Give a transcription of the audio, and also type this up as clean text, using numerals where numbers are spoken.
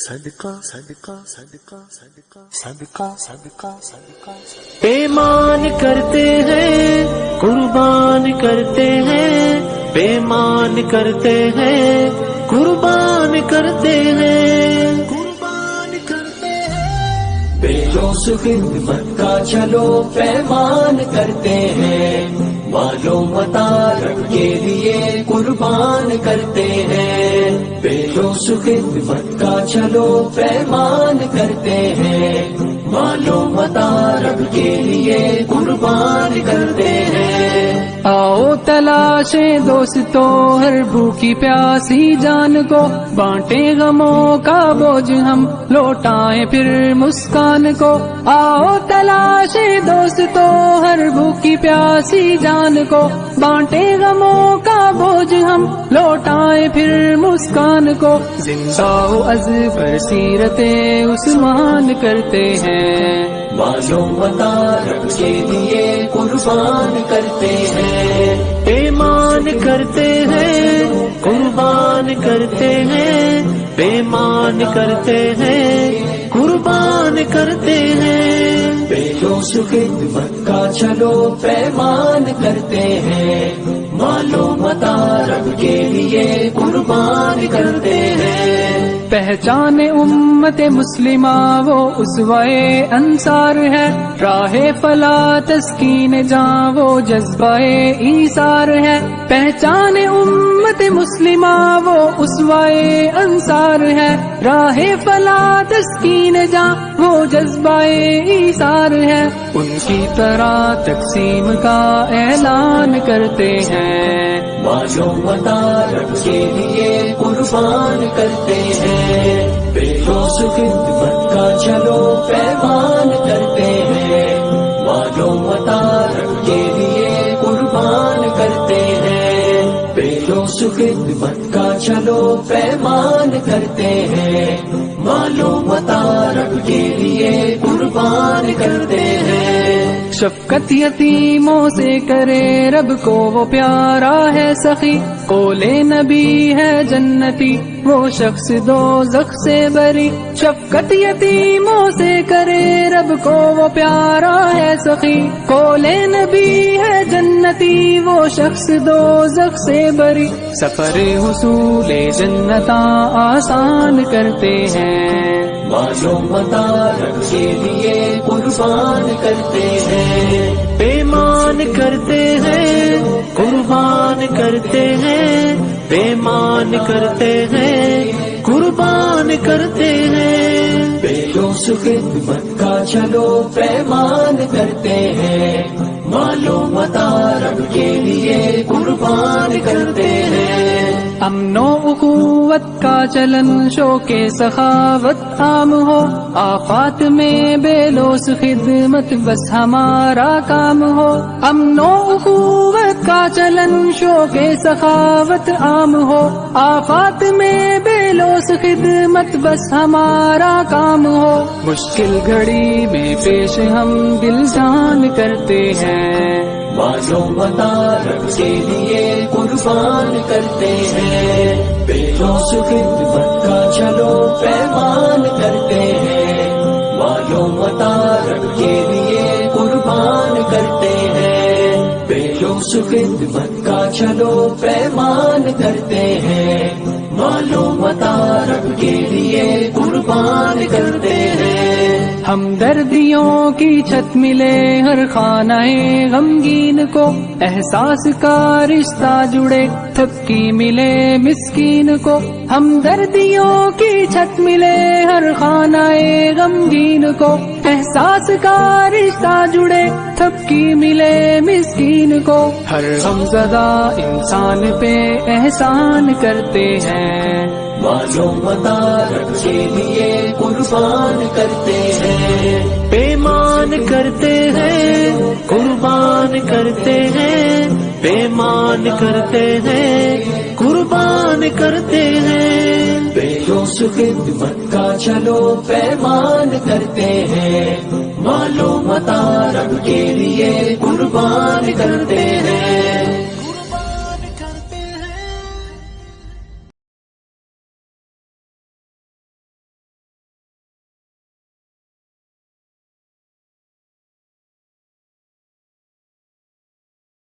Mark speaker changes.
Speaker 1: صدقہ صدقہ صدقہ صدقہ صدقہ صدقہ صدقہ
Speaker 2: پیمان کرتے ہیں قربان کرتے ہیں، پیمان کرتے ہیں قربان کرتے ہیں،
Speaker 1: قربان کرتے ہیں،
Speaker 3: بے جوش خدمت کا چلو پیمان کرتے ہیں، مالو مطالب کے لیے قربان کرتے ہیں، بے جوش خدمت کا چلو پیمان کرتے ہیں، مالو مطالب کے لیے قربان کرتے ہیں۔
Speaker 4: آؤ تلاشیں دوستو ہر بھوکی پیاسی جان کو، بانٹیں غموں کا بوجھ ہم لوٹائیں پھر مسکان کو، آؤ تلاشیں دوستو ہر بھوکی پیاسی جان کو، بانٹیں غموں کا بوجھ ہم لوٹائیں پھر مسکان کو، زندہ از پر سیرت عثمان کرتے ہیں،
Speaker 3: مالو مطالب کے لیے قربان کرتے ہیں،
Speaker 2: پیمان کرتے ہیں قربان کرتے ہیں، پیمان کرتے ہیں قربان کرتے ہیں،
Speaker 3: بے جوش خدمت کا چلو پیمان کرتے ہیں، مالو مطالب کے لیے قربان کرتے ہیں۔
Speaker 4: پہچان امت مسلمہ وہ اسوائے انصار ہے، راہ فلاح تسکین جاں وہ جذبہ ایثار ہے، پہچان امت مسلمہ وہ اسوائے انصار ہے، راہ فلاح تسکین جاں وہ جذبہ ایثار ہے، ان کی طرح تقسیم کا اعلان کرتے ہیں،
Speaker 3: مالو مطالب کے لیے قربان کرتے ہیں، بے جوش خدمت کا چلو پیمان کرتے ہیں، مالو مطالب کے لیے قربان کرتے ہیں، بے جوش خدمت کا چلو پیمان کرتے ہیں، مالو مطالب کے لیے قربان کرتے ہیں۔
Speaker 4: شفقت یتیموں سے کرے رب کو وہ پیارا ہے سخی، قول نبی ہے جنتی وہ شخص دوزخ سے بری، شفقت یتیموں سے کرے رب کو وہ پیارا ہے سخی، قول نبی ہے جنتی وہ شخص دوزخ سے بری، سفر حصول جنتاں آسان کرتے ہیں،
Speaker 3: مالو مطالب کے لیے قربان کرتے ہیں،
Speaker 2: پیمان کرتے ہیں قربان کرتے ہیں، پیمان کرتے ہیں قربان کرتے ہیں،
Speaker 3: بے جوش خدمت کا چلو پیمان کرتے ہیں، مالو مطالب کے لیے قربان کرتے ہیں۔
Speaker 4: امن و اخوت کا چلن شوق سخاوت عام ہو، آفات میں بے لوث خدمت بس ہمارا کام ہو، امن و اخوت کا چلن شوق سخاوت عام ہو، آفات میں بے لوث خدمت بس ہمارا کام ہو، مشکل گھڑی میں پیش ہم دل جان کرتے ہیں،
Speaker 3: مالو مطالب کے لیے قربان کرتے ہیں، بے جوش خدمت کا چلو پیمان کرتے ہیں، مالو مطالب کے لیے قربان کرتے ہیں، بے جوش خدمت کا چلو پیمان کرتے ہیں، مالو مطالب کے لیے قربان کرتے ہیں۔
Speaker 4: ہمدردیوں کی چھت ملے ہر خانہ غمگین کو، احساس کا رشتہ جڑے تھپکی ملے مسکین کو، ہمدردیوں کی چھت ملے ہر خانہ غمگین کو، احساس کا رشتہ جڑے تھپکی ملے مسکین کو، ہر غمزدہ انسان پہ احسان کرتے ہیں،
Speaker 3: مالو مطالب کے لیے قربان کرتے ہیں،
Speaker 2: پیمان کرتے ہیں قربان کرتے ہیں، پیمان کرتے ہیں قربان کرتے ہیں،
Speaker 3: بے جوش خدمت کا چلو پیمان کرتے ہیں، مالو مطالب کے لیے قربان کرتے ہیں۔